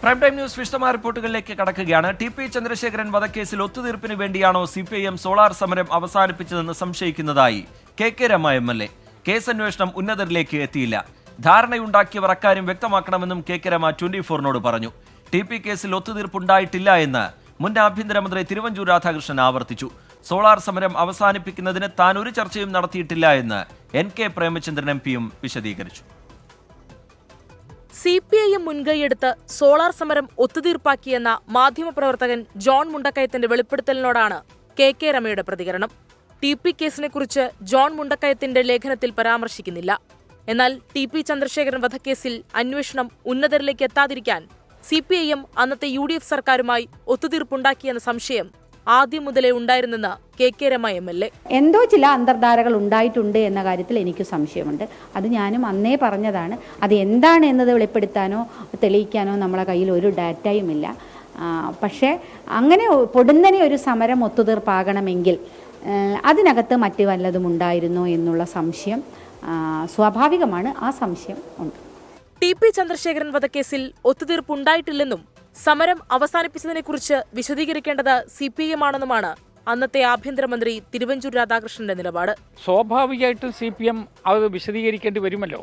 Prime time news വിശദമായ റിപ്പോർട്ടുകളിലേക്ക് കടക്കുകയാണ്. T P Chandrasekharan വധക്കേസിൽ ഒത്തുതീർപ്പിന് വേണ്ടിയാണോ CPIM സോളാർ സമരം അവസാനിപ്പിച്ചതെന്ന് സംശയിക്കുന്നതായി കെ രമ MLA. കേസ് അന്വേഷണം ഉന്നതരിലേക്ക് എത്തിയില്ല. ധാരണയുണ്ടാക്കിയവർ അക്കാര്യം വ്യക്തമാക്കണമെന്നും കെ രമ 24നോട് പറഞ്ഞു. ടി പി കേസിൽ ഒത്തുതീർപ്പുണ്ടായിട്ടില്ല എന്ന് മുൻ ആഭ്യന്തരമന്ത്രി തിരുവഞ്ചൂർ രാധാകൃഷ്ണൻ ആവർത്തിച്ചു. സോളാർ സമരം അവസാനിപ്പിക്കുന്നതിന് താൻ ഒരു ചർച്ചയും നടത്തിയിട്ടില്ല എന്ന് NK പ്രേമചന്ദ്രൻ MPയും വിശദീകരിച്ചു. CPIM മുൻകൈയെടുത്ത് സോളാർ സമരം ഒത്തുതീർപ്പാക്കിയെന്ന മാധ്യമപ്രവർത്തകൻ ജോൺ മുണ്ടക്കയത്തിന്റെ വെളിപ്പെടുത്തലിനോടാണ് കെ രമയുടെ പ്രതികരണം. ടി പി കേസിനെക്കുറിച്ച് ജോൺ മുണ്ടക്കയത്തിന്റെ ലേഖനത്തിൽ പരാമർശിക്കുന്നില്ല. എന്നാൽ ടി പി ചന്ദ്രശേഖരൻ വധക്കേസിൽ അന്വേഷണം ഉന്നതരിലേക്ക് എത്താതിരിക്കാൻ CPIM അന്നത്തെ UDF സർക്കാരുമായി ഒത്തുതീർപ്പുണ്ടാക്കിയെന്ന സംശയം ആദ്യം മുതലേ ഉണ്ടായിരുന്നെന്ന് കെ രമ MLA. എന്തോ ചില അന്തർധാരകൾ ഉണ്ടായിട്ടുണ്ട് എന്ന കാര്യത്തിൽ എനിക്ക് സംശയമുണ്ട്. അത് ഞാനും അന്നേ പറഞ്ഞതാണ്. അത് എന്താണ് എന്നത് വെളിപ്പെടുത്താനോ തെളിയിക്കാനോ നമ്മളെ കയ്യിൽ ഒരു ഡാറ്റയുമില്ല. പക്ഷേ അങ്ങനെ പൊടുന്നനെ ഒരു സമരം ഒത്തുതീർപ്പാകണമെങ്കിൽ അതിനകത്ത് മറ്റ് വല്ലതും ഉണ്ടായിരുന്നോ എന്നുള്ള സംശയം സ്വാഭാവികമാണ്. ആ സംശയം ഉണ്ട്. ടി പി ചന്ദ്രശേഖരൻ വധക്കേസിൽ ഒത്തുതീർപ്പുണ്ടായിട്ടില്ലെന്നും സമരം അവസാനിപ്പിച്ചതിനെക്കുറിച്ച് വിശദീകരിക്കേണ്ടത് CPIM ആണെന്നുമാണ് അന്നത്തെ ആഭ്യന്തരമന്ത്രി തിരുവഞ്ചൂർ രാധാകൃഷ്ണന്റെ നിലപാട്. സ്വാഭാവികമായിട്ടും CPM അത് വിശദീകരിക്കേണ്ടി വരുമല്ലോ.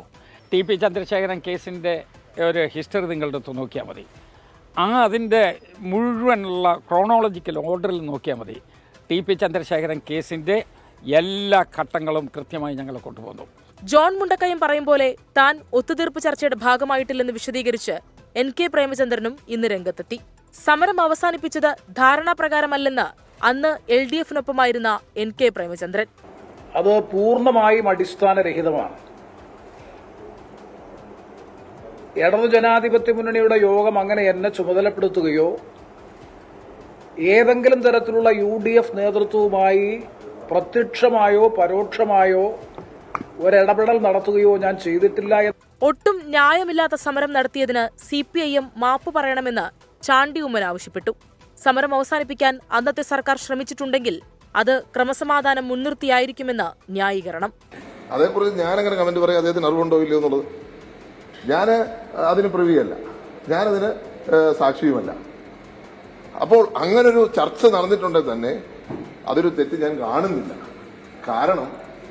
ടി പി ചന്ദ്രശേഖരൻ കേസിൻ്റെ ഒരു ഹിസ്റ്ററി നിങ്ങളുടെ അടുത്ത് നോക്കിയാൽ മതി. അതിൻ്റെ മുഴുവനുള്ള ക്രോണോളജിക്കൽ ഓർഡറിൽ നോക്കിയാൽ മതി. ടി പി ചന്ദ്രശേഖരൻ കേസിൻ്റെ എല്ലാ ഘട്ടങ്ങളും കൃത്യമായി ഞങ്ങൾ കൊണ്ടുപോകുന്നു. ജോൺ മുണ്ടക്കയം പറയും പോലെ താൻ ഒത്തുതീർപ്പ് ചർച്ചയുടെ ഭാഗമായിട്ടില്ലെന്ന് വിശദീകരിച്ച് NK പ്രേമചന്ദ്രനും ഇന്ന് രംഗത്തെത്തി. സമരം അവസാനിപ്പിച്ചത് ധാരണാപ്രകാരമല്ലെന്ന് അന്ന് LDF-നൊപ്പമായിരുന്ന NK പ്രേമചന്ദ്രൻ. അത് പൂർണ്ണമായും അടിസ്ഥാനരഹിതമാണ്. ഇടതു ജനാധിപത്യ മുന്നണിയുടെ യോഗം അങ്ങനെ എന്നെ ചുമതലപ്പെടുത്തുകയോ ഏതെങ്കിലും തരത്തിലുള്ള UDF നേതൃത്വവുമായി പ്രത്യക്ഷമായോ പരോക്ഷമായോ ഒരിടപെടൽ നടത്തുകയോ ഞാൻ ചെയ്തിട്ടില്ല. ഒട്ടും ന്യായമില്ലാത്ത സമരം നടത്തിയതിന് CPIM മാപ്പ് പറയണമെന്ന് ചാണ്ടി ഉമ്മൻ ആവശ്യപ്പെട്ടു. സമരം അവസാനിപ്പിക്കാൻ അന്നത്തെ സർക്കാർ ശ്രമിച്ചിട്ടുണ്ടെങ്കിൽ അത് ക്രമസമാധാനം മുൻനിർത്തിയായിരിക്കുമെന്ന് ന്യായീകരണം. അതേക്കുറിച്ച് ഞാനങ്ങനെ കമന്റ് പറയാം അദ്ദേഹത്തിന് അറിവുണ്ടോ ഇല്ലയോ എന്നുള്ളത്. ഞാൻ അതിന് പ്രിവിയല്ല, ഞാനതിന് സാക്ഷിയുമല്ല. അപ്പോൾ അങ്ങനൊരു ചർച്ച നടന്നിട്ടുണ്ടെങ്കിൽ തന്നെ അതൊരു തെറ്റ് ഞാൻ കാണുന്നില്ല. കാരണം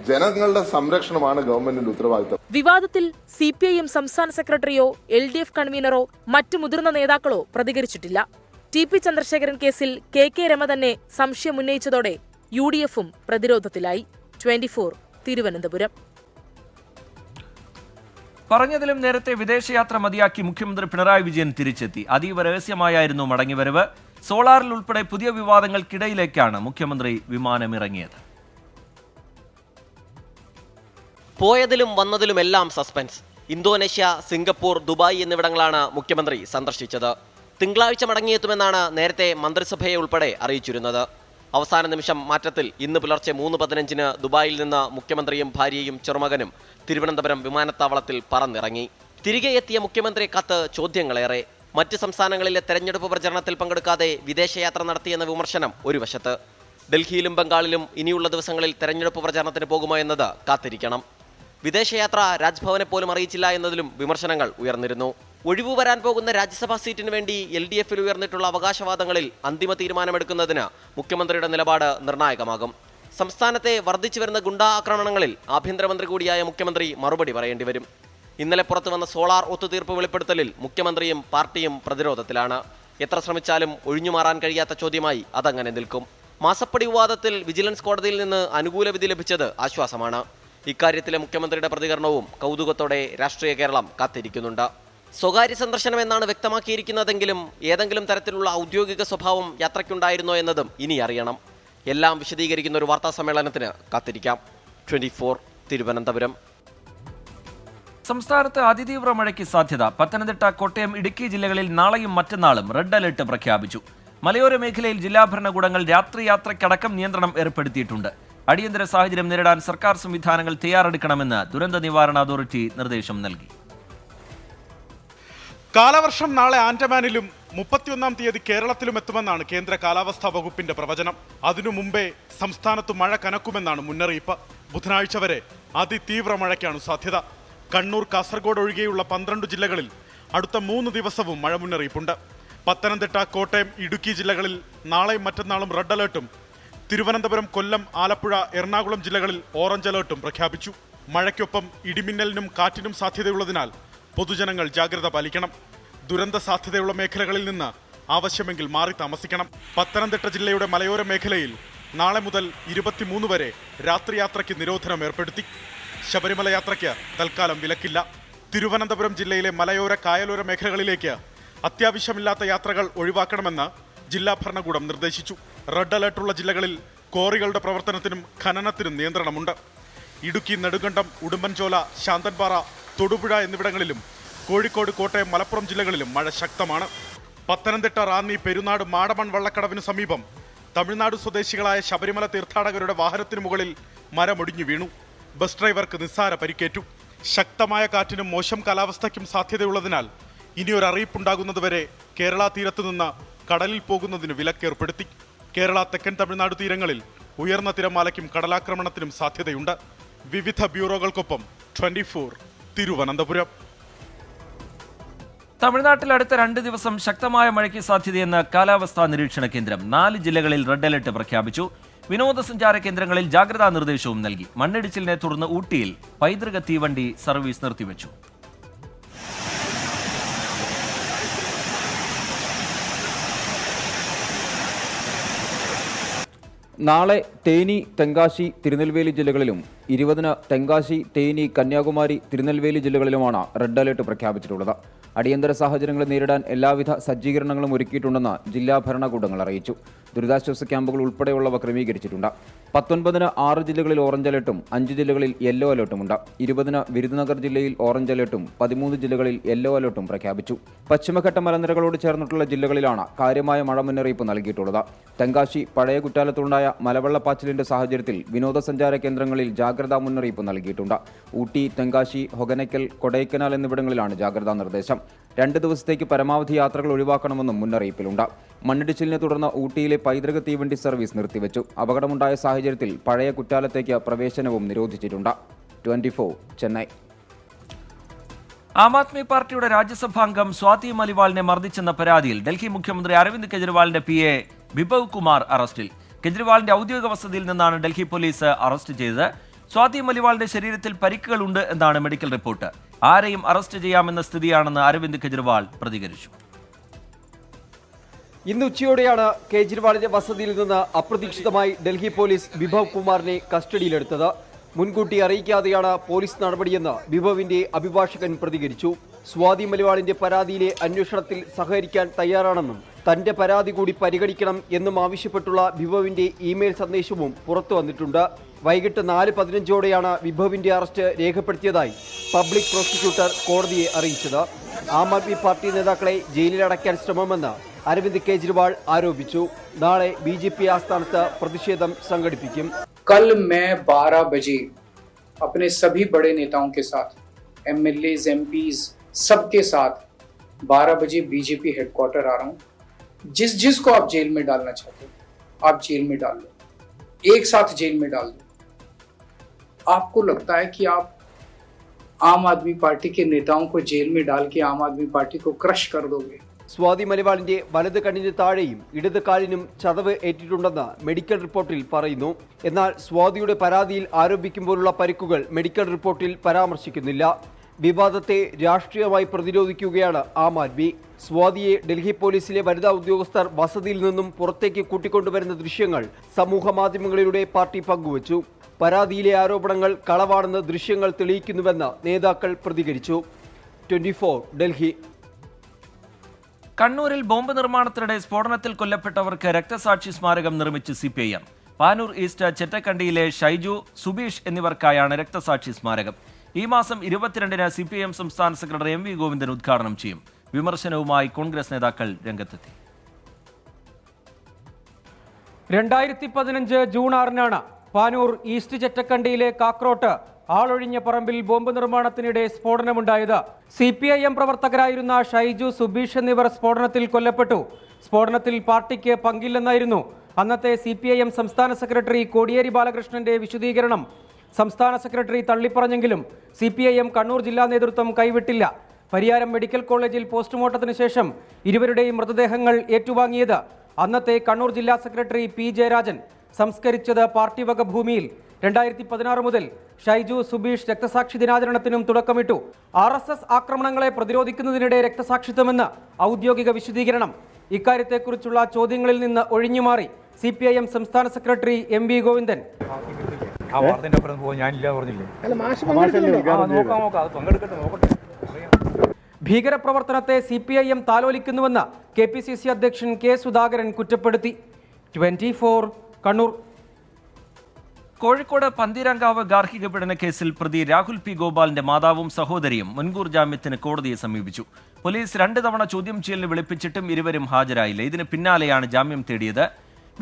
ജനങ്ങളുടെ സംരക്ഷണമാണ് ഗവൺമെന്റിന്റെ ഉത്തരവാദിത്തം. വിവാദത്തിൽ CPIM സംസ്ഥാന സെക്രട്ടറിയോ LDF കൺവീനറോ മറ്റു മുതിർന്ന നേതാക്കളോ പ്രതികരിച്ചിട്ടില്ല. ടി പി ചന്ദ്രശേഖരൻ കേസിൽ കെ രമ തന്നെ സംശയം ഉന്നയിച്ചതോടെ UDF-ഉം പ്രതിരോധത്തിലായി. 24 തിരുവനന്തപുരം. പറഞ്ഞതിലും നേരത്തെ വിദേശയാത്ര മതിയാക്കി മുഖ്യമന്ത്രി പിണറായി വിജയൻ തിരിച്ചെത്തി. അതീവ രഹസ്യമായായിരുന്നു മടങ്ങിവരവ്. സോളാറിൽ ഉൾപ്പെടെ പുതിയ വിവാദങ്ങൾക്കിടയിലേക്കാണ് മുഖ്യമന്ത്രി വിമാനമിറങ്ങിയത്. പോയതിലും വന്നതിലുമെല്ലാം സസ്പെൻസ്. ഇന്തോനേഷ്യ, സിംഗപ്പൂർ, ദുബായ് എന്നിവിടങ്ങളാണ് മുഖ്യമന്ത്രി സന്ദർശിച്ചത്. തിങ്കളാഴ്ച മടങ്ങിയെത്തുമെന്നാണ് നേരത്തെ മന്ത്രിസഭയെ ഉൾപ്പെടെ അറിയിച്ചിരുന്നത്. അവസാന നിമിഷം മാറ്റത്തിൽ ഇന്ന് പുലർച്ചെ 3:15 ദുബായിൽ നിന്ന് മുഖ്യമന്ത്രിയും ഭാര്യയും ചെറുമകനും തിരുവനന്തപുരം വിമാനത്താവളത്തിൽ പറന്നിറങ്ങി. തിരികെ എത്തിയ മുഖ്യമന്ത്രി കത്ത് ചോദ്യങ്ങളേറെ. മറ്റ് സംസ്ഥാനങ്ങളിലെ തെരഞ്ഞെടുപ്പ് പ്രചരണത്തിൽ പങ്കെടുക്കാതെ വിദേശയാത്ര നടത്തിയെന്ന വിമർശനം ഒരു വശത്ത്. ഡൽഹിയിലും ബംഗാളിലും ഇനിയുള്ള ദിവസങ്ങളിൽ തെരഞ്ഞെടുപ്പ് പ്രചരണത്തിന് പോകുമോ എന്നത് കാത്തിരിക്കണം. വിദേശയാത്ര രാജ്ഭവനെ പോലും അറിയിച്ചില്ല എന്നതിലും വിമർശനങ്ങൾ ഉയർന്നിരുന്നു. ഒഴിവു വരാൻ പോകുന്ന രാജ്യസഭാ സീറ്റിന് വേണ്ടി LDF-ൽ ഉയർന്നിട്ടുള്ള അവകാശവാദങ്ങളിൽ അന്തിമ തീരുമാനമെടുക്കുന്നതിന് മുഖ്യമന്ത്രിയുടെ നിലപാട് നിർണായകമാകും. സംസ്ഥാനത്തെ വർദ്ധിച്ചു വരുന്ന ഗുണ്ടാ ആക്രമണങ്ങളിൽ ആഭ്യന്തരമന്ത്രി കൂടിയായ മുഖ്യമന്ത്രി മറുപടി പറയേണ്ടി വരും. ഇന്നലെ പുറത്തുവന്ന സോളാർ ഒത്തുതീർപ്പ് വെളിപ്പെടുത്തലിൽ മുഖ്യമന്ത്രിയും പാർട്ടിയും പ്രതിരോധത്തിലാണ്. എത്ര ശ്രമിച്ചാലും ഒഴിഞ്ഞുമാറാൻ കഴിയാത്ത ചോദ്യമായി അതങ്ങനെ നിൽക്കും. മാസപ്പടി വിവാദത്തിൽ വിജിലൻസ് കോടതിയിൽ നിന്ന് അനുകൂല വിധി ലഭിച്ചത് ആശ്വാസമാണ്. ഇക്കാര്യത്തിലെ മുഖ്യമന്ത്രിയുടെ പ്രതികരണവും കൗതുകത്തോടെ രാഷ്ട്രീയ കേരളം കാത്തിരിക്കുന്നുണ്ട്. സ്വകാര്യ സന്ദർശനം എന്നാണ് വ്യക്തമാക്കിയിരിക്കുന്നതെങ്കിലും ഏതെങ്കിലും തരത്തിലുള്ള ഔദ്യോഗിക സ്വഭാവം യാത്രയ്ക്കുണ്ടായിരുന്നോ എന്നതും ഇനി അറിയണം. എല്ലാം വിശദീകരിക്കുന്ന ഒരു വാർത്താ സമ്മേളനത്തിന് കാത്തിരിക്കാം. 24 തിരുവനന്തപുരം. സംസ്ഥാനത്ത് അതിതീവ്ര മഴയ്ക്ക് സാധ്യത. പത്തനംതിട്ട, കോട്ടയം, ഇടുക്കി ജില്ലകളിൽ നാളെയും മറ്റന്നാളും റെഡ് അലർട്ട് പ്രഖ്യാപിച്ചു. മലയോര മേഖലയിൽ ജില്ലാ ഭരണകൂടങ്ങൾ രാത്രി യാത്രയ്ക്കടക്കം നിയന്ത്രണം ഏർപ്പെടുത്തിയിട്ടുണ്ട്. അടിയന്തര സാഹചര്യം നേരിടാൻ സർക്കാർ സംവിധാനങ്ങൾ തയ്യാറെടുക്കണമെന്ന് ദുരന്ത നിവാരണ അതോറിറ്റി നിർദ്ദേശം നൽകി. കാലവർഷം നാളെ ആൻഡമാനിലും 31-ാം തീയതി കേരളത്തിലും എത്തുമെന്നാണ് കേന്ദ്ര കാലാവസ്ഥാ വകുപ്പിന്റെ പ്രവചനം. അതിനു മുമ്പേ സംസ്ഥാനത്ത് മഴ കനക്കുമെന്നാണ് മുന്നറിയിപ്പ്. ബുധനാഴ്ച വരെ അതിതീവ്ര മഴയ്ക്കാണ് സാധ്യത. കണ്ണൂർ, കാസർഗോഡ് ഒഴികെയുള്ള 12 ജില്ലകളിൽ അടുത്ത 3 ദിവസവും മഴ മുന്നറിയിപ്പുണ്ട്. പത്തനംതിട്ട, കോട്ടയം, ഇടുക്കി ജില്ലകളിൽ നാളെയും മറ്റന്നാളും റെഡ് അലേർട്ടും, തിരുവനന്തപുരം, കൊല്ലം, ആലപ്പുഴ, എറണാകുളം ജില്ലകളിൽ ഓറഞ്ച് അലേർട്ടും പ്രഖ്യാപിച്ചു. മഴയ്ക്കൊപ്പം ഇടിമിന്നലിനും കാറ്റിനും സാധ്യതയുള്ളതിനാൽ പൊതുജനങ്ങൾ ജാഗ്രത പാലിക്കണം. ദുരന്ത സാധ്യതയുള്ള മേഖലകളിൽ നിന്ന് ആവശ്യമെങ്കിൽ മാറി താമസിക്കണം. പത്തനംതിട്ട ജില്ലയുടെ മലയോര മേഖലയിൽ നാളെ മുതൽ 23 വരെ രാത്രിയാത്രയ്ക്ക് നിരോധനം ഏർപ്പെടുത്തി. ശബരിമല യാത്രയ്ക്ക് തൽക്കാലം വിലക്കില്ല. തിരുവനന്തപുരം ജില്ലയിലെ മലയോര, കായലോര മേഖലകളിലേക്ക് അത്യാവശ്യമില്ലാത്ത യാത്രകൾ ഒഴിവാക്കണമെന്ന് ജില്ലാ ഭരണകൂടം നിർദ്ദേശിച്ചു. റെഡ് അലേർട്ടുള്ള ജില്ലകളിൽ ക്വാറികളുടെ പ്രവർത്തനത്തിനും ഖനനത്തിനും നിയന്ത്രണമുണ്ട്. ഇടുക്കി, നെടുങ്കണ്ടം, ഉടുമ്പൻചോല, ശാന്തൻപാറ, തൊടുപുഴ എന്നിവിടങ്ങളിലും കോഴിക്കോട്, കോട്ടയം, മലപ്പുറം ജില്ലകളിലും മഴ ശക്തമാണ്. പത്തനംതിട്ട, റാന്നി, പെരുന്നാട്, മാടമൺ വള്ളക്കടവിന് സമീപം തമിഴ്നാട് സ്വദേശികളായ ശബരിമല തീർത്ഥാടകരുടെ വാഹനത്തിനു മുകളിൽ മരമൊടിഞ്ഞു വീണു. ബസ് ഡ്രൈവർക്ക് നിസ്സാര പരിക്കേറ്റു. ശക്തമായ കാറ്റിനും മോശം കാലാവസ്ഥയ്ക്കും സാധ്യതയുള്ളതിനാൽ ഇനിയൊരു അറിയിപ്പുണ്ടാകുന്നതുവരെ കേരള തീരത്തു നിന്ന് കടലിൽ പോകുന്നതിന് വിലക്കേർപ്പെടുത്തി. കേരള, തെക്കൻ തമിഴ്നാട് തീരങ്ങളിൽ ഉയർന്ന തിരമാലയ്ക്കും കടലാക്രമണത്തിനും സാധ്യതയുണ്ട്. വിവിധ ബ്യൂറോകൾക്കൊപ്പം 24 തിരുവനന്തപുരം. തമിഴ്നാട്ടിൽ അടുത്ത 2 ദിവസം ശക്തമായ മഴയ്ക്ക് സാധ്യതയെന്ന് കാലാവസ്ഥാ നിരീക്ഷണ കേന്ദ്രം. 4 ജില്ലകളിൽ റെഡ് അലർട്ട് പ്രഖ്യാപിച്ചു. വിനോദസഞ്ചാര കേന്ദ്രങ്ങളിൽ ജാഗ്രതാ നിർദ്ദേശവും നൽകി. മണ്ണിടിച്ചിലിനെ തുടർന്ന് ഊട്ടിയിൽ പൈതൃക തീവണ്ടി സർവീസ് നിർത്തിവെച്ചു. നാളെ തേനി, തെങ്കാശി, തിരുനെൽവേലി ജില്ലകളിലും 20-ന് തെങ്കാശി, തേനി, കന്യാകുമാരി, തിരുനെൽവേലി ജില്ലകളിലുമാണ് റെഡ് അലേർട്ട് പ്രഖ്യാപിച്ചിട്ടുള്ളത്. അടിയന്തര സാഹചര്യങ്ങൾ നേരിടാൻ എല്ലാവിധ സജ്ജീകരണങ്ങളും ഒരുക്കിയിട്ടുണ്ടെന്ന് ജില്ലാ ഭരണകൂടങ്ങൾ അറിയിച്ചു. ദുരിതാശ്വാസ ക്യാമ്പുകൾ ഉൾപ്പെടെയുള്ളവ ക്രമീകരിച്ചിട്ടുണ്ട്. 19-ന് 6 ജില്ലകളിൽ ഓറഞ്ച് അലേർട്ടും 5 ജില്ലകളിൽ യെല്ലോ അലേർട്ടുമുണ്ട്. 20-ന് വിരുദ്നഗർ ജില്ലയിൽ ഓറഞ്ച് അലേർട്ടും 13 ജില്ലകളിൽ യെല്ലോ അലേർട്ടും പ്രഖ്യാപിച്ചു. പശ്ചിമഘട്ട മലനിരകളോട് ചേർന്നിട്ടുള്ള ജില്ലകളിലാണ് കാര്യമായ മഴ മുന്നറിയിപ്പ് നൽകിയിട്ടുള്ളത്. തെങ്കാശി, പഴയ കുറ്റാലത്തുണ്ടായ മലവെള്ളപ്പാച്ചിലിന്റെ സാഹചര്യത്തിൽ വിനോദസഞ്ചാര കേന്ദ്രങ്ങളിൽ ജാഗ്രതാ മുന്നറിയിപ്പ് നൽകിയിട്ടുണ്ട്. ഊട്ടി, തെങ്കാശി, ഹൊഗനയ്ക്കൽ, കൊടൈക്കനാൽ എന്നിവിടങ്ങളിലാണ് ജാഗ്രതാ നിർദ്ദേശം. 2 ദിവസത്തേക്ക് പരമാവധി യാത്രകൾ ഒഴിവാക്കണമെന്നും മുന്നറിയിപ്പിലുണ്ട്. മണ്ണിടിച്ചിലിനെ തുടർന്ന് ഊട്ടിയിലെ പൈതൃക തീവണ്ടി സർവീസ് നിർത്തിവെച്ചു. അപകടമുണ്ടായ സാഹചര്യത്തിൽ പഴയ കുറ്റാലത്തേക്ക് പ്രവേശനവും നിരോധിച്ചിട്ടുണ്ട്. 24 ചെന്നൈ. ആം ആദ്മി പാർട്ടിയുടെ രാജ്യസഭാംഗം സ്വാതി മലിവാളിനെ മർദ്ദിച്ചെന്ന പരാതിയിൽ ഡൽഹി മുഖ്യമന്ത്രി അരവിന്ദ് കെജ്രിവാളിന്റെ PA ബിബവ് കുമാർ അറസ്റ്റിൽ. കെജ്രിവാളിന്റെ ഔദ്യോഗിക വസതിയിൽ നിന്നാണ് ഡൽഹി പോലീസ് അറസ്റ്റ് ചെയ്തത്. സ്വാതി മലിവാളിന്റെ ശരീരത്തിൽ പരിക്കുകളുണ്ട് എന്നാണ് മെഡിക്കൽ റിപ്പോർട്ട്. ആരെയും അറസ്റ്റ് ചെയ്യാമെന്ന സ്ഥിതിയാണെന്ന് അരവിന്ദ് കെജ്രിവാൾ പ്രതികരിച്ചു. ഇന്ന് ഉച്ചയോടെയാണ് കേജ്രിവാളിന്റെ വസതിയിൽ നിന്ന് അപ്രതീക്ഷിതമായി ഡൽഹി പോലീസ് ബിബവ് കുമാറിനെ കസ്റ്റഡിയിലെടുത്തത്. മുൻകൂട്ടി അറിയിക്കാതെയാണ് പോലീസ് നടപടിയെന്ന് ബിബവിന്റെ അഭിഭാഷകൻ പ്രതികരിച്ചു. സ്വാതി മലിവാളിന്റെ പരാതിയിലെ അന്വേഷണത്തിൽ സഹകരിക്കാൻ തയ്യാറാണെന്നും തന്റെ പരാതി കൂടി പരിഗണിക്കണം എന്നും ആവശ്യപ്പെട്ടുള്ള ബിബവിന്റെ ഇമെയിൽ സന്ദേശവും പുറത്തു വന്നിട്ടുണ്ട്. വൈകിട്ട് 4:15ഓടെയാണ് ബിബവിന്റെ അറസ്റ്റ് രേഖപ്പെടുത്തിയതായി പബ്ലിക് പ്രോസിക്യൂട്ടർ കോടതിയെ അറിയിച്ചത്. ആം ആദ്മി പാർട്ടി നേതാക്കളെ ജയിലിലടയ്ക്കാൻ ശ്രമമെന്ന് അരവിന്ദ് കെജ്രിവാൾ ആരോപിച്ചു. നാളെ BJP ആസ്ഥാനത്ത് പ്രതിഷേധം സംഘടിപ്പിക്കും. कल मैं 12 बजे अपने सभी बड़े नेताओं के साथ, MLAs, MPs सबके साथ 12 बजे BJP हेडक्वार्टर आ रहा हूँ. जिसको आप जेल में डालना चाहते हो आप जेल में डाल लो, एक साथ जेल में डाल दो. आपको लगता है कि आप आम आदमी पार्टी के नेताओं को जेल में डाल के आम आदमी पार्टी को क्रश कर दोगे? സ്വാതി മലിവാളിന്റെ വലത് കണ്ണിന് താഴെയും ഇടത് കാലിനും ചതവ് ഏറ്റിട്ടുണ്ടെന്ന് മെഡിക്കൽ റിപ്പോർട്ടിൽ പറയുന്നു. എന്നാൽ സ്വാതിയുടെ പരാതിയിൽ ആരോപിക്കുമ്പോഴുള്ള പരിക്കുകൾ മെഡിക്കൽ റിപ്പോർട്ടിൽ പരാമർശിക്കുന്നില്ല. വിവാദത്തെ രാഷ്ട്രീയമായി പ്രതിരോധിക്കുകയാണ് ആം ആദ്മി. സ്വാതിയെ ഡൽഹി പോലീസിലെ വനിതാ ഉദ്യോഗസ്ഥർ വസതിയിൽ നിന്നും പുറത്തേക്ക് കൂട്ടിക്കൊണ്ടുവരുന്ന ദൃശ്യങ്ങൾ സമൂഹ മാധ്യമങ്ങളിലൂടെ പാർട്ടി പങ്കുവച്ചു. പരാതിയിലെ ആരോപണങ്ങൾ കളവാണെന്ന് ദൃശ്യങ്ങൾ തെളിയിക്കുന്നുവെന്ന് നേതാക്കൾ പ്രതികരിച്ചു. 24 ഡൽഹി. കണ്ണൂരിൽ ബോംബ് നിർമ്മാണത്തിനിടെ സ്ഫോടനത്തിൽ കൊല്ലപ്പെട്ടവർക്ക് രക്തസാക്ഷി സ്മാരകം നിർമ്മിച്ച് CPIM. പാനൂർ ഈസ്റ്റ് ചെറ്റക്കണ്ടിയിലെ ഷൈജു, സുബീഷ് എന്നിവർക്കായാണ് രക്തസാക്ഷി സ്മാരകം. ഈ മാസം 22-ന് CPIM സംസ്ഥാന സെക്രട്ടറി MV ഗോവിന്ദൻ ഉദ്ഘാടനം ചെയ്യും. വിമർശനവുമായി കോൺഗ്രസ് നേതാക്കൾ രംഗത്തെത്തി. 2015 ജൂൺ 6-നാണ് പാനൂർ ഈസ്റ്റ് ചെറ്റക്കണ്ടിയിലെ കാക്രോട്ട് ആളൊഴിഞ്ഞ പറമ്പിൽ ബോംബ് നിർമ്മാണത്തിനിടെ സ്ഫോടനമുണ്ടായത്. CPIM പ്രവർത്തകരായിരുന്ന ഷൈജു, സുബീഷ് എന്നിവർ സ്ഫോടനത്തിൽ കൊല്ലപ്പെട്ടു. സ്ഫോടനത്തിൽ പാർട്ടിക്ക് പങ്കില്ലെന്നായിരുന്നു അന്നത്തെ CPIM സംസ്ഥാന സെക്രട്ടറി കോടിയേരി ബാലകൃഷ്ണന്റെ വിശദീകരണം. സംസ്ഥാന സെക്രട്ടറി തള്ളിപ്പറഞ്ഞെങ്കിലും CPIM കണ്ണൂർ ജില്ലാ നേതൃത്വം കൈവിട്ടില്ല. പരിയാരം മെഡിക്കൽ കോളേജിൽ പോസ്റ്റ്മോർട്ടത്തിന് ശേഷം ഇരുവരുടെയും മൃതദേഹങ്ങൾ ഏറ്റുവാങ്ങിയത് അന്നത്തെ കണ്ണൂർ ജില്ലാ സെക്രട്ടറി പി ജയരാജൻ. സംസ്കരിച്ചത് പാർട്ടി വക ഭൂമിയിൽ. 2016 മുതൽ ഷൈജു സുബീഷ് രക്തസാക്ഷി ദിനാചരണത്തിനും തുടക്കമിട്ടു. RSS ആക്രമണങ്ങളെ പ്രതിരോധിക്കുന്നതിനിടെ രക്തസാക്ഷിത്വമെന്ന് ഔദ്യോഗിക വിശദീകരണം. ഇക്കാര്യത്തെക്കുറിച്ചുള്ള ചോദ്യങ്ങളിൽ നിന്ന് ഒഴിഞ്ഞുമാറി CPIM സംസ്ഥാന സെക്രട്ടറി MV ഗോവിന്ദൻ. ഭീകരപ്രവർത്തനത്തെ CPIM താലോലിക്കുന്നുവെന്ന് KPCC അധ്യക്ഷൻ K സുധാകരൻ കുറ്റപ്പെടുത്തി. 24 കണ്ണൂർ. കോഴിക്കോട് പന്തീരാങ്കാവ് ഗാർഹിക പീഡന കേസിൽ പ്രതി രാഹുൽ P ഗോപാലിന്റെ മാതാവും സഹോദരിയും മുൻകൂർ ജാമ്യത്തിന് കോടതിയെ സമീപിച്ചു. പോലീസ് 2 തവണ ചോദ്യം ചെയ്യലിന് വിളിപ്പിച്ചിട്ടും ഇരുവരും ഹാജരായില്ല. ഇതിന് പിന്നാലെയാണ് ജാമ്യം തേടിയത്.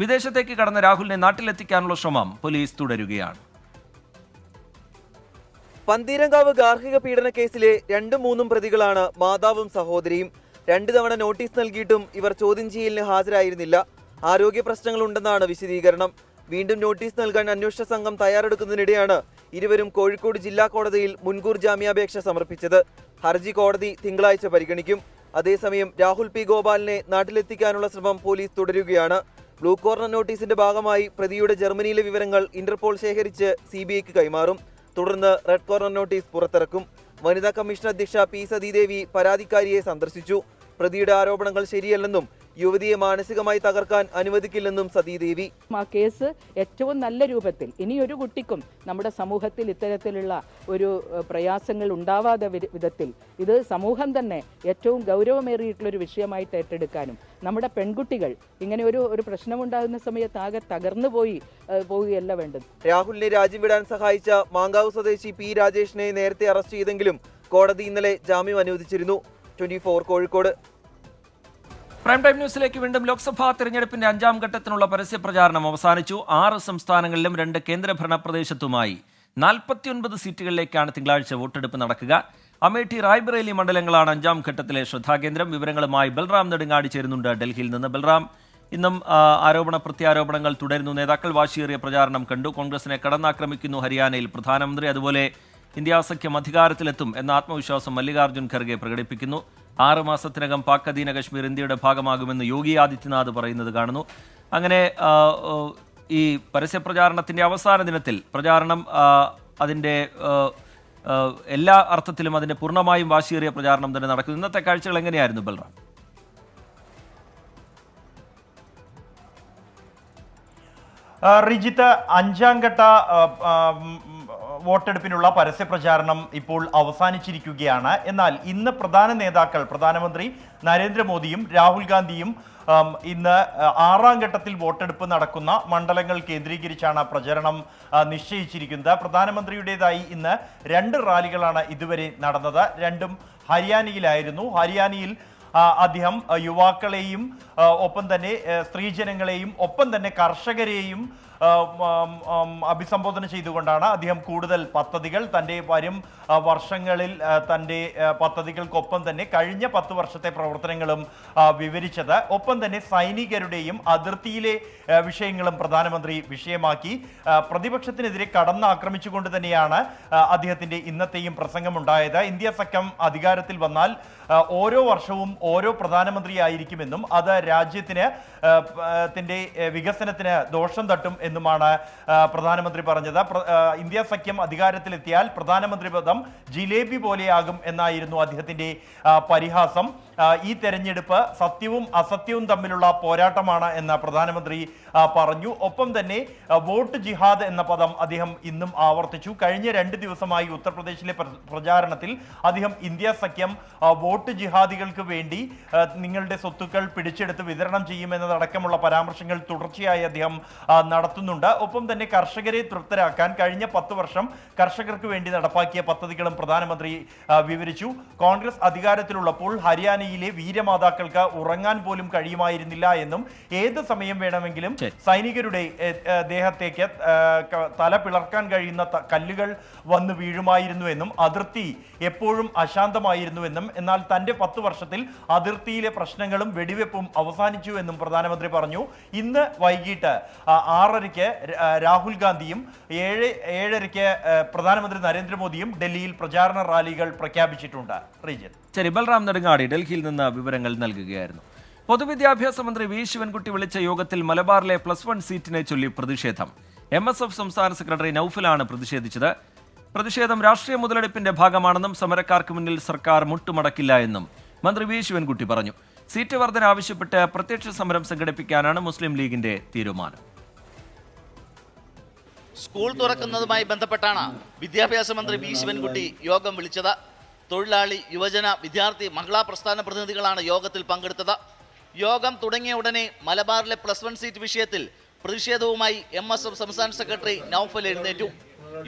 വിദേശത്തേക്ക് കടന്ന രാഹുലിനെ നാട്ടിലെത്തിക്കാനുള്ള ശ്രമം പോലീസ് തുടരുകയാണ്. പന്തീരങ്കാവ് ഗാർഹിക പീഡന കേസിലെ 2-3 പ്രതികളാണ് മാതാവും സഹോദരിയും. 2 തവണ നോട്ടീസ് നൽകിയിട്ടും ഇവർ ചോദ്യം ചെയ്യലിന് ഹാജരായിരുന്നില്ല. ആരോഗ്യ പ്രശ്നങ്ങളുണ്ടെന്നാണ് വിശദീകരണം. വീണ്ടും നോട്ടീസ് നൽകാൻ അന്വേഷണ സംഘം തയ്യാറെടുക്കുന്നതിനിടെയാണ് ഇരുവരും കോഴിക്കോട് ജില്ലാ കോടതിയിൽ മുൻകൂർ ജാമ്യാപേക്ഷ സമർപ്പിച്ചത്. ഹർജി കോടതി തിങ്കളാഴ്ച പരിഗണിക്കും. അതേസമയം രാഹുൽ P ഗോപാലിനെ നാട്ടിലെത്തിക്കാനുള്ള ശ്രമം പോലീസ് തുടരുകയാണ്. ബ്ലൂ കോർണർ നോട്ടീസിന്റെ ഭാഗമായി പ്രതിയുടെ ജർമ്മനിയിലെ വിവരങ്ങൾ ഇന്റർപോൾ ശേഖരിച്ച് CBIക്ക് കൈമാറും. തുടർന്ന് റെഡ് കോർണർ നോട്ടീസ് പുറത്തിറക്കും. വനിതാ കമ്മീഷൻ അധ്യക്ഷ P സതീദേവി പരാതിക്കാരിയെ സന്ദർശിച്ചു. പ്രതിയുടെ ആരോപണങ്ങൾ ശരിയല്ലെന്നും യുവതിയെ മാനസികമായി തകർക്കാൻ അനുവദിക്കില്ലെന്നും സതീദേവി. ആ കേസ് ഏറ്റവും നല്ല രൂപത്തിൽ ഇനിയൊരു കുട്ടിക്കും നമ്മുടെ സമൂഹത്തിൽ ഇത്തരത്തിലുള്ള ഒരു പ്രയാസങ്ങൾ ഉണ്ടാവാതെ വിധത്തിൽ ഇത് സമൂഹം തന്നെ ഏറ്റവും ഗൗരവമേറിയിട്ടുള്ളൊരു വിഷയമായിട്ട് ഏറ്റെടുക്കാനും നമ്മുടെ പെൺകുട്ടികൾ ഇങ്ങനെ ഒരു പ്രശ്നമുണ്ടാകുന്ന സമയത്ത് ആകെ തകർന്നു പോവുകയല്ല വേണ്ടത്. രാഹുലിനെ രാജ്യം വിടാൻ സഹായിച്ച മാങ്കാവ് സ്വദേശി P രാജേഷിനെ നേരത്തെ അറസ്റ്റ് ചെയ്തെങ്കിലും കോടതി ഇന്നലെ ജാമ്യം അനുവദിച്ചിരുന്നു. 24 കോഴിക്കോട്. പ്രൈം ടൈം ന്യൂസിലേക്ക് വീണ്ടും. ലോക്സഭാ തെരഞ്ഞെടുപ്പിന്റെ 5ാം ഘട്ടത്തിനുള്ള പരസ്യ പ്രചാരണം അവസാനിച്ചു. 6 സംസ്ഥാനങ്ങളിലും 2 കേന്ദ്രഭരണ പ്രദേശത്തുമായി 49 സീറ്റുകളിലേക്കാണ് തിങ്കളാഴ്ച വോട്ടെടുപ്പ് നടക്കുക. അമേഠി റായ്ബറേലി മണ്ഡലങ്ങളാണ് 5ാം ഘട്ടത്തിലെ ശ്രദ്ധാകേന്ദ്രം. വിവരങ്ങളുമായി ബൽറാം നെടുങ്ങാടി ചേരുന്നുണ്ട് ഡൽഹിയിൽ നിന്ന്. ബൽറാം, ഇന്നും ആരോപണ പ്രത്യാരോപണങ്ങൾ തുടരുന്നു. നേതാക്കൾ വാശിയേറിയ പ്രചാരണം കണ്ടു. കോൺഗ്രസിനെ കടന്നാക്രമിക്കുന്നു ഹരിയാനയിൽ പ്രധാനമന്ത്രി. അതുപോലെ ഇന്ത്യ സഖ്യം അധികാരത്തിലെത്തും എന്ന ആത്മവിശ്വാസം മല്ലികാർജ്ജുൻ ഖർഗെ പ്രകടിപ്പിക്കുന്നു. 6 മാസത്തിനകം പാക് അധീന കശ്മീർ ഇന്ത്യയുടെ ഭാഗമാകുമെന്ന് യോഗി ആദിത്യനാഥ് പറയുന്നത് കാണുന്നു. അങ്ങനെ ഈ പരസ്യപ്രചാരണത്തിന്റെ അവസാന ദിനത്തിൽ പ്രചാരണം അതിൻ്റെ എല്ലാ അർത്ഥത്തിലും അതിൻ്റെ പൂർണ്ണമായും വാശിയേറിയ പ്രചാരണം തന്നെ നടക്കുന്നു. ഇന്നത്തെ കാഴ്ചകൾ എങ്ങനെയായിരുന്നു ബൽറാം? റിജിത്ത്, 5ാം ഘട്ട വോട്ടെടുപ്പിനുള്ള പരസ്യ പ്രചാരണം ഇപ്പോൾ അവസാനിച്ചിരിക്കുകയാണ്. എന്നാൽ ഇന്ന് പ്രധാന നേതാക്കൾ പ്രധാനമന്ത്രി നരേന്ദ്രമോദിയും രാഹുൽ ഗാന്ധിയും ഇന്ന് 6ാം ഘട്ടത്തിൽ വോട്ടെടുപ്പ് നടക്കുന്ന മണ്ഡലങ്ങൾ കേന്ദ്രീകരിച്ചാണ് പ്രചരണം നിശ്ചയിച്ചിരിക്കുന്നത്. പ്രധാനമന്ത്രിയുടേതായി ഇന്ന് 2 റാലികളാണ് ഇതുവരെ നടന്നത്. 2ഉം ഹരിയാനയിലായിരുന്നു. ഹരിയാനയിൽ അദ്ദേഹം യുവാക്കളെയും ഒപ്പം തന്നെ സ്ത്രീജനങ്ങളെയും ഒപ്പം തന്നെ കർഷകരെയും അഭിസംബോധന ചെയ്തുകൊണ്ടാണ് അദ്ദേഹം കൂടുതൽ പദ്ധതികൾ തൻ്റെ വരും വർഷങ്ങളിൽ തൻ്റെ പദ്ധതികൾക്കൊപ്പം തന്നെ കഴിഞ്ഞ 10 വർഷത്തെ പ്രവർത്തനങ്ങളും വിവരിച്ചത്. ഒപ്പം തന്നെ സൈനികരുടെയും അതിർത്തിയിലെ വിഷയങ്ങളും പ്രധാനമന്ത്രി വിഷയമാക്കി. പ്രതിപക്ഷത്തിനെതിരെ കടന്നാക്രമിച്ചുകൊണ്ട് തന്നെയാണ് അദ്ദേഹത്തിൻ്റെ ഇന്നത്തെയും പ്രസംഗമുണ്ടായത്. ഇന്ത്യ സഖ്യം അധികാരത്തിൽ വന്നാൽ ഓരോ വർഷവും ഓരോ പ്രധാനമന്ത്രിയായിരിക്കുമെന്നും അത് രാജ്യത്തിന് വികസനത്തിന് ദോഷം തട്ടും എന്നുമാണ് പ്രധാനമന്ത്രി പറഞ്ഞത്. ഇന്ത്യ സഖ്യം അധികാരത്തിലെത്തിയാൽ പ്രധാനമന്ത്രി പദം ജിലേബി പോലെയാകും എന്നായിരുന്നു അദ്ദേഹത്തിന്റെ പരിഹാസം. ഈ തെരഞ്ഞെടുപ്പ് സത്യവും അസത്യവും തമ്മിലുള്ള പോരാട്ടമാണ് എന്ന് പ്രധാനമന്ത്രി പറഞ്ഞു. ഒപ്പം തന്നെ വോട്ട് ജിഹാദ് എന്ന പദം അദ്ദേഹം ഇന്നും ആവർത്തിച്ചു. കഴിഞ്ഞ 2 ദിവസമായി ഉത്തർപ്രദേശിലെ പ്രചാരണത്തിൽ അദ്ദേഹം ഇന്ത്യ സഖ്യം വോട്ട് ജിഹാദികൾക്ക് വേണ്ടി നിങ്ങളുടെ സ്വത്തുക്കൾ പിടിച്ചെടുത്ത് വിതരണം ചെയ്യുമെന്നതടക്കമുള്ള പരാമർശങ്ങൾ തുടർച്ചയായി അദ്ദേഹം നടത്തുന്നുണ്ട്. ഒപ്പം തന്നെ കർഷകരെ തൃപ്തരാക്കാൻ കഴിഞ്ഞ 10 വർഷം കർഷകർക്ക് വേണ്ടി നടപ്പാക്കിയ പദ്ധതികളും പ്രധാനമന്ത്രി വിവരിച്ചു. കോൺഗ്രസ് അധികാരത്തിലുള്ളപ്പോൾ ഹരിയാനയിലെ വീരമാതാക്കൾക്ക് ഉറങ്ങാൻ പോലും കഴിയുമായിരുന്നില്ല എന്നും ഏത് സമയം വേണമെങ്കിലും സൈനികരുടെ ദേഹത്തേക്ക് തല പിളർക്കാൻ കഴിയുന്ന കല്ലുകൾ വന്ന് വീഴുമായിരുന്നു എന്നും അതിർത്തി എപ്പോഴും അശാന്തമായിരുന്നുവെന്നും എന്നാൽ തന്റെ 10 വർഷത്തിൽ അതിർത്തിയിലെ പ്രശ്നങ്ങളും വെടിവെപ്പും അവസാനിച്ചു എന്നും പ്രധാനമന്ത്രി പറഞ്ഞു. ഇന്ന് വൈകിട്ട് 6:30 രാഹുൽ ഗാന്ധിയും 7:30 പ്രധാനമന്ത്രി നരേന്ദ്രമോദിയും ഡൽഹിയിൽ പ്രചാരണ റാലികൾ പ്രഖ്യാപിച്ചിട്ടുണ്ട്. റിജിത്ത്. ബൽറാം നെടുങ്ങാടി ഡൽഹിയിൽ നിന്ന് വിവരങ്ങൾ നൽകുകയായിരുന്നു. പൊതുവിദ്യാഭ്യാസ മന്ത്രി വി ശിവൻകുട്ടി വിളിച്ച യോഗത്തിൽ മലബാറിലെ +1 സീറ്റിനെ ചൊല്ലി പ്രതിഷേധം. MSF സംസ്ഥാന സെക്രട്ടറി നൌഫലാണ് പ്രതിഷേധിച്ചത്. പ്രതിഷേധം രാഷ്ട്രീയ മുതലെടുപ്പിന്റെ ഭാഗമാണെന്നും സമരക്കാർക്ക് മുന്നിൽ സർക്കാർ മുട്ടുമടക്കില്ല എന്നും മന്ത്രി വി ശിവൻകുട്ടി പറഞ്ഞു. സീറ്റ് വർധന ആവശ്യപ്പെട്ട് പ്രത്യക്ഷ സമരം സംഘടിപ്പിക്കാനാണ് മുസ്ലിം ലീഗിന്റെ തീരുമാനം. സ്കൂൾ തുറക്കുന്നതുമായി ബന്ധപ്പെട്ടാണ് വിദ്യാഭ്യാസ മന്ത്രി വി ശിവൻകുട്ടി യോഗം വിളിച്ചത്. തൊഴിലാളി, യുവജന, വിദ്യാർത്ഥി, മഹിളാ പ്രസ്ഥാന പ്രതിനിധികളാണ് യോഗത്തിൽ പങ്കെടുത്തത്. യോഗം തുടങ്ങിയ ഉടനെ മലബാറിലെ +1 സീറ്റ് വിഷയത്തിൽ പ്രതിഷേധവുമായി MSF സംസ്ഥാന സെക്രട്ടറി നൌഫൽ എഴുന്നേറ്റു.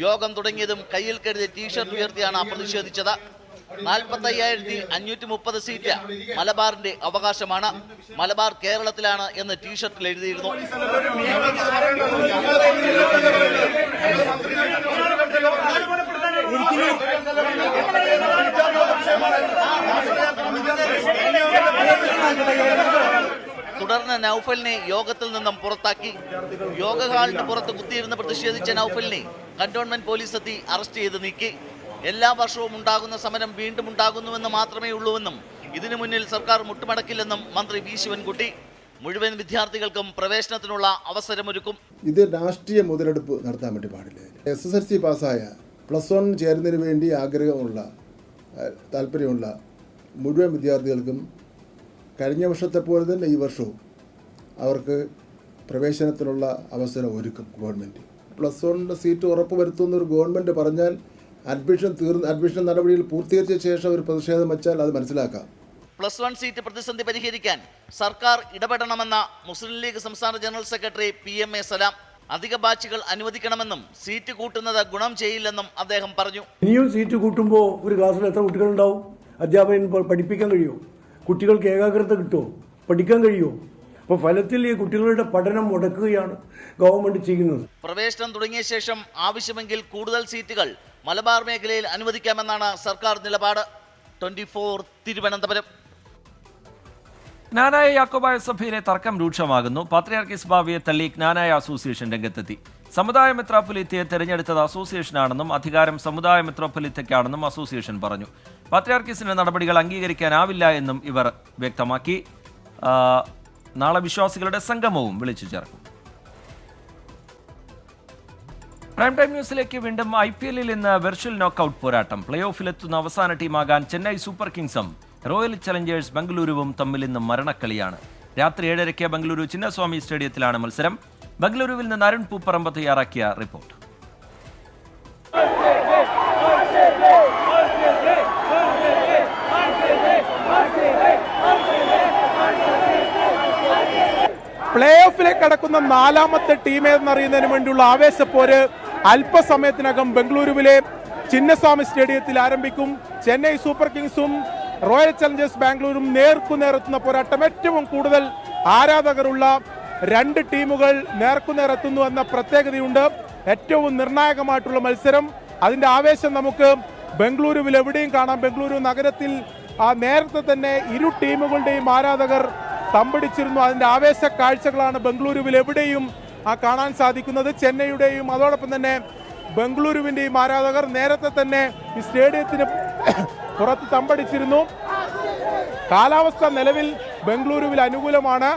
യോഗം തുടങ്ങിയതും കയ്യിൽ കരുതി ടീഷർട്ട് ഉയർത്തിയാണ് പ്രതിഷേധിച്ചത്. 45,530 സീറ്റ് മലബാറിന്റെ അവകാശമാണ്. മലബാർ കേരളത്തിലാണ് എന്ന് ടീഷർട്ടിൽ എഴുതിയിരുന്നു. തുടർന്ന് നൌഫലിനെ യോഗത്തിൽ നിന്നും പുറത്താക്കി. യോഗ ഹാളിന് പുറത്ത് കുത്തിയിരുന്ന് പ്രതിഷേധിച്ച നൌഫലിനെ കന്റോൺമെന്റ് പോലീസ് എത്തി അറസ്റ്റ് ചെയ്ത് നീക്കി. എല്ലാ വർഷവും ഉണ്ടാകുന്ന സമരം വീണ്ടും ഉണ്ടാകുന്നുവെന്ന് മാത്രമേ ഉള്ളൂവെന്നും ഇതിനു മുന്നിൽ സർക്കാർ മുട്ടുമടക്കില്ലെന്നും മന്ത്രി വി ശിവൻകുട്ടി. മുഴുവൻ വിദ്യാർത്ഥികൾക്കും പ്രവേശനത്തിനുള്ള അവസരമൊരുക്കും. ഇത് രാഷ്ട്രീയ മുതലെടുപ്പ് നടത്താൻ വേണ്ടി പാടില്ല. SSLC പാസ്സായ +1 ചേരുന്നതിന് വേണ്ടി ആഗ്രഹമുള്ള താല്പര്യമുള്ള മുഴുവൻ വിദ്യാർത്ഥികൾക്കും കഴിഞ്ഞ വർഷത്തെ പോലെ തന്നെ ഈ വർഷവും അവർക്ക് പ്രവേശനത്തിനുള്ള അവസരം ഒരുക്കും ഗവൺമെൻറ്. +1 സീറ്റ് ഉറപ്പുവരുത്തുന്ന ഒരു ഗവൺമെൻറ് പറഞ്ഞാൽ അഡ്മിഷൻ നടപടികൾ പൂർത്തീകരിച്ച ശേഷം ഒരു പ്രതിഷേധം വെച്ചാൽ അത് മനസ്സിലാക്കാം. +1 സീറ്റ് പ്രതിസന്ധി പരിഹരിക്കാൻ സർക്കാർ ഇടപെടണമെന്ന മുസ്ലിം ലീഗ് സംസ്ഥാന ജനറൽ സെക്രട്ടറി PMA സലാം. അധിക ബാച്ചുകൾ അനുവദിക്കണമെന്നും സീറ്റ് കൂട്ടുന്നത് ഗുണം ചെയ്യില്ലെന്നും അദ്ദേഹം പറഞ്ഞു. ഇനിയും സീറ്റ് കൂട്ടുമ്പോൾ ഒരു ക്ലാസ്സിൽ എത്ര കുട്ടികളുണ്ടാവും? അധ്യാപകൻ പഠിപ്പിക്കാൻ കഴിയുമോ? കുട്ടികൾക്ക് ഏകാഗ്രത കിട്ടുമോ? പഠിക്കാൻ കഴിയുമോ? അപ്പോൾ ഫലത്തിൽ ഈ കുട്ടികളുടെ പഠനം മുടക്കുകയാണ് ഗവൺമെന്റ് ചെയ്യുന്നത്. പ്രവേശനം തുടങ്ങിയ ശേഷം ആവശ്യമെങ്കിൽ കൂടുതൽ സീറ്റുകൾ മലബാർ മേഖലയിൽ അനുവദിക്കാമെന്നാണ് സർക്കാർ നിലപാട്. 24 തിരുവനന്തപുരം. ജ്ഞാനായ യാക്കോബായ സഭയിലെ തർക്കം രൂക്ഷമാകുന്നു. പാത്രിയാർക്കീസ് ബാവയെ തള്ളി ജ്ഞാനായ അസോസിയേഷൻ രംഗത്തെത്തി. സമുദായ മെത്രാപ്പൊലീത്തയെ തെരഞ്ഞെടുത്തത് അസോസിയേഷനാണെന്നും അധികാരം സമുദായ മെത്രാപ്പൊലീത്തയ്ക്കാണെന്നും അസോസിയേഷൻ പറഞ്ഞു. പാത്രിയാർക്കീസിന്റെ നടപടികൾ അംഗീകരിക്കാനാവില്ല എന്നും ഇവർ വ്യക്തമാക്കി. നാളെ വിശ്വാസികളുടെ സംഗമവും വിളിച്ചു ചേർക്കും. പ്രൈം ടൈം ന്യൂസിലേക്ക് വീണ്ടും IPL-ൽ ഇന്ന് വെർച്വൽ നോക്കൌട്ട് പോരാട്ടം. പ്ലേ ഓഫിലെത്തുന്ന അവസാന ടീമാകാൻ ചെന്നൈ സൂപ്പർ കിങ്സും റോയൽ ചലഞ്ചേഴ്സ് ബംഗളൂരുവും തമ്മിൽ ഇന്ന് മരണക്കളിയാണ്. രാത്രി 7:30 ബംഗളൂരു ചിന്നസ്വാമി സ്റ്റേഡിയത്തിലാണ് മത്സരം. ബംഗളൂരുവിൽ നിന്ന് അരുൺ പൂപ്പറമ്പ് തയ്യാറാക്കിയ റിപ്പോർട്ട്. പ്ലേ ഓഫിലേക്ക് കടക്കുന്ന 4ാമത്തെ ടീം എന്നറിയുന്നതിന് വേണ്ടിയുള്ള ആവേശപ്പോര് അല്പസമയത്തിനകം ബംഗളൂരുവിലെ ചിന്നസ്വാമി സ്റ്റേഡിയത്തിൽ ആരംഭിക്കും. ചെന്നൈ സൂപ്പർ കിങ്സും റോയൽ ചലഞ്ചേഴ്സ് ബാംഗ്ലൂരും നേർക്കുനേരെത്തുന്ന പോരാട്ടം. ഏറ്റവും കൂടുതൽ ആരാധകരുള്ള 2 ടീമുകൾ നേർക്കുനേരെത്തുന്നു എന്ന പ്രത്യേകതയുണ്ട്. ഏറ്റവും നിർണായകമായിട്ടുള്ള മത്സരം. അതിന്റെ ആവേശം നമുക്ക് ബംഗളൂരുവിൽ എവിടെയും കാണാം. ബംഗളൂരു നഗരത്തിൽ നേരത്തെ തന്നെ ഇരു ടീമുകളുടെയും ആരാധകർ തമ്പടിച്ചിരുന്നു. അതിന്റെ ആവേശ കാഴ്ചകളാണ് ബംഗളൂരുവിൽ എവിടെയും കാണാൻ സാധിക്കുന്നത്. ചെന്നൈയുടെയും അതോടൊപ്പം തന്നെ ബംഗളൂരുവിന്റെയും ആരാധകർ നേരത്തെ തന്നെ ഈ സ്റ്റേഡിയത്തിന് പുറത്ത് തമ്പടിച്ചിരുന്നു. കാലാവസ്ഥ നിലവിൽ ബംഗളൂരുവിൽ അനുകൂലമാണ്.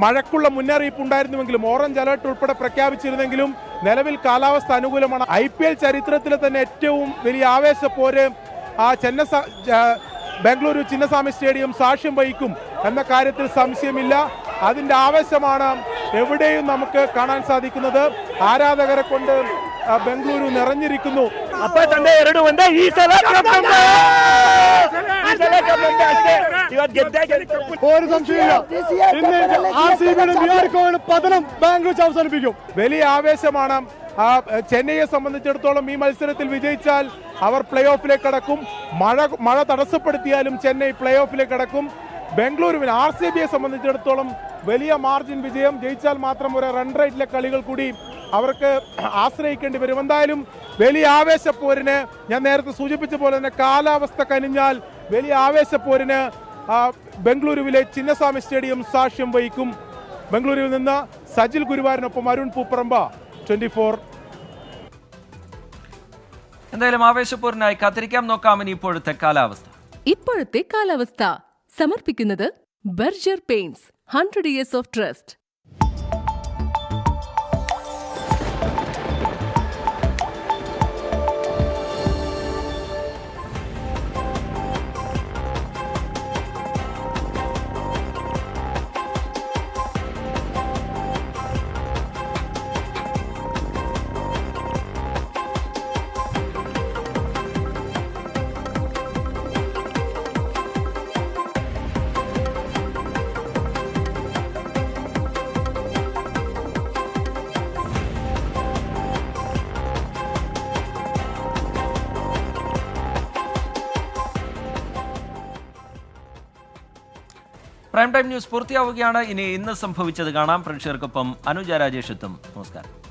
മഴക്കുള്ള മുന്നറിയിപ്പ് ഉണ്ടായിരുന്നുവെങ്കിലും ഓറഞ്ച് അലർട്ട് ഉൾപ്പെടെ പ്രഖ്യാപിച്ചിരുന്നെങ്കിലും നിലവിൽ കാലാവസ്ഥ അനുകൂലമാണ്. IPL ചരിത്രത്തിലെ തന്നെ ഏറ്റവും വലിയ ആവേശപ്പോര് ബംഗളൂരു ചിന്നസ്വാമി സ്റ്റേഡിയം സാക്ഷ്യം വഹിക്കും എന്ന കാര്യത്തിൽ സംശയമില്ല. അതിന്റെ ആവേശമാണ് എവിടെയും നമുക്ക് കാണാൻ സാധിക്കുന്നത്. ആരാധകരെ കൊണ്ട് ബംഗളൂരു നിറഞ്ഞിരിക്കുന്നു. ഒരു സംശയമില്ല, പതനം ബാംഗ്ലൂർ അവസാനിപ്പിക്കും. വലിയ ആവേശമാണ്. ചെന്നൈയെ സംബന്ധിച്ചിടത്തോളം ഈ മത്സരത്തിൽ വിജയിച്ചാൽ അവർ പ്ലേ ഓഫിലേക്ക് കടക്കും. മഴ തടസ്സപ്പെടുത്തിയാലും ചെന്നൈ പ്ലേ ഓഫിലേക്ക് കടക്കും. ബംഗളൂരുവിന് RCBയെ സംബന്ധിച്ചിടത്തോളം വലിയ മാർജിൻ വിജയം. ജയിച്ചാൽ മാത്രം ഒരു റൺ റേറ്റിലെ കളികൾ കൂടി അവർക്ക് ആശ്രയിക്കേണ്ടി വരും. എന്തായാലും വലിയ ആവേശപ്പോരിന്, ഞാൻ നേരത്തെ സൂചിപ്പിച്ച പോലെ തന്നെ കാലാവസ്ഥ കനിഞ്ഞാൽ വലിയ ആവേശപ്പോരിന് ബംഗളൂരുവിലെ ചിന്നസ്വാമി സ്റ്റേഡിയം സാക്ഷ്യം വഹിക്കും. ബംഗളൂരുവിൽ നിന്ന് സജിൽ ഗുരുവാരനൊപ്പം അരുൺ പൂപ്പറമ്പ, 24. എന്തായാലും ആവേശപ്പോരിനായി കാത്തിരിക്കാം. നോക്കാം ഇനി ഇപ്പോഴത്തെ കാലാവസ്ഥ. ഇപ്പോഴത്തെ കാലാവസ്ഥ സമർപ്പിക്കുന്നത് Berger paints 100 years of trust. Prime time news പൂർത്തിയാവുകയാണ്. ഇനി ഇന്ന് സംഭവിച്ചത് കാണാം. പ്രേക്ഷകർക്കൊപ്പം അനുജ രാജേഷ് എത്തും. നമസ്കാരം.